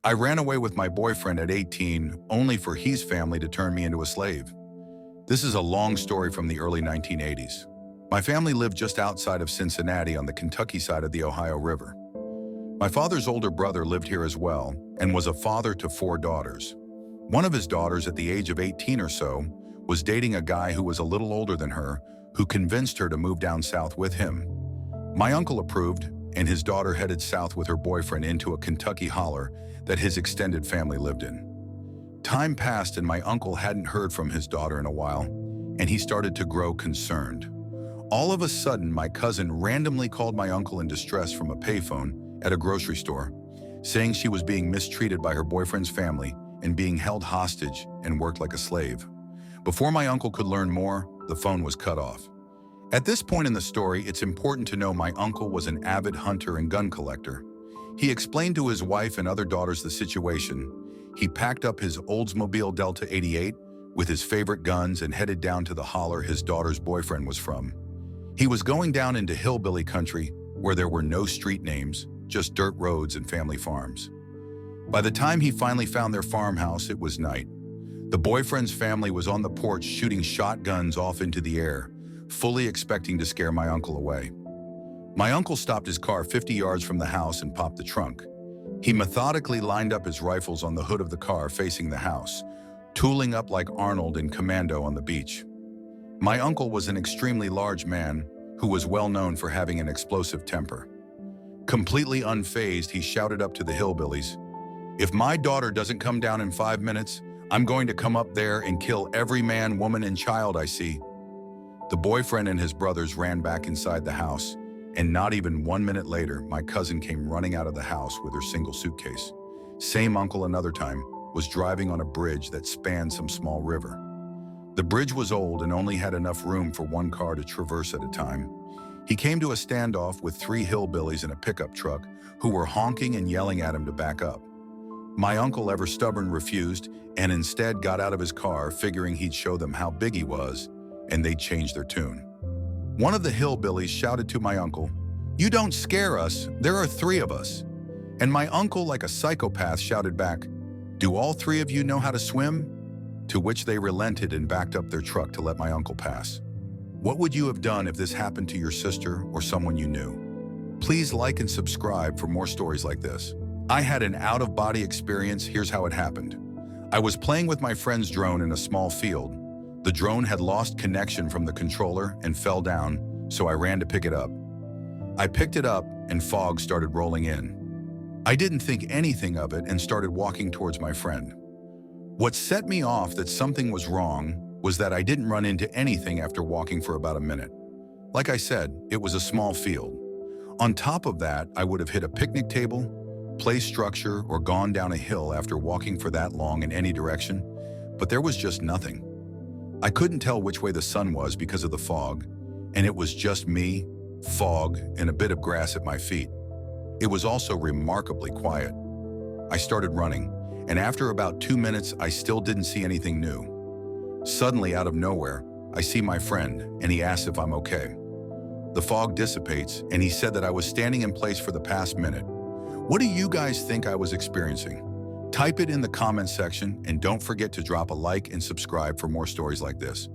I ran away with my boyfriend at 18, only for his family to turn me into a slave. This is a long story from the early 1980s. My family lived just outside of Cincinnati on the Kentucky side of the Ohio River. My father's older brother lived here as well and was a father to 4 daughters. One of his daughters, at the age of 18 or so, was dating a guy who was a little older than her, who convinced her to move down south with him. My uncle approved, and his daughter headed south with her boyfriend into a Kentucky holler that his extended family lived in. Time passed and my uncle hadn't heard from his daughter in a while, and he started to grow concerned. All of a sudden, my cousin randomly called my uncle in distress from a payphone at a grocery store, saying she was being mistreated by her boyfriend's family and being held hostage and worked like a slave. Before my uncle could learn more, the phone was cut off. At this point in the story, it's important to know my uncle was an avid hunter and gun collector. He explained to his wife and other daughters the situation. He packed up his Oldsmobile Delta 88 with his favorite guns and headed down to the holler his daughter's boyfriend was from. He was going down into hillbilly country where there were no street names, just dirt roads and family farms. By the time he finally found their farmhouse, it was night. The boyfriend's family was on the porch shooting shotguns off into the air, fully expecting to scare my uncle away. My uncle stopped his car 50 yards from the house and popped the trunk. He methodically lined up his rifles on the hood of the car facing the house, tooling up like Arnold in Commando on the beach. My uncle was an extremely large man who was well known for having an explosive temper. Completely unfazed, he shouted up to the hillbillies, "If my daughter doesn't come down in 5 minutes, I'm going to come up there and kill every man, woman, and child I see." The boyfriend and his brothers ran back inside the house, and not even 1 minute later, my cousin came running out of the house with her single suitcase. Same uncle another time was driving on a bridge that spanned some small river. The bridge was old and only had enough room for 1 car to traverse at a time. He came to a standoff with 3 hillbillies in a pickup truck who were honking and yelling at him to back up. My uncle, ever stubborn, refused and instead got out of his car, figuring he'd show them how big he was, and they'd change their tune. One of the hillbillies shouted to my uncle, "You don't scare us, there are 3 of us." And my uncle, like a psychopath, shouted back, "Do all 3 of you know how to swim?" To which they relented and backed up their truck to let my uncle pass. What would you have done if this happened to your sister or someone you knew? Please like and subscribe for more stories like this. I had an out-of-body experience. Here's how it happened. I was playing with my friend's drone in a small field. The drone had lost connection from the controller and fell down, so I ran to pick it up. I picked it up and fog started rolling in. I didn't think anything of it and started walking towards my friend. What set me off that something was wrong was that I didn't run into anything after walking for about a minute. Like I said, it was a small field. On top of that, I would have hit a picnic table, play structure, or gone down a hill after walking for that long in any direction, but there was just nothing. I couldn't tell which way the sun was because of the fog, and it was just me, fog, and a bit of grass at my feet. It was also remarkably quiet. I started running, and after about 2 minutes, I still didn't see anything new. Suddenly, out of nowhere, I see my friend, and he asks if I'm okay. The fog dissipates, and he said that I was standing in place for the past minute. What do you guys think I was experiencing? Type it in the comments section, and don't forget to drop a like and subscribe for more stories like this.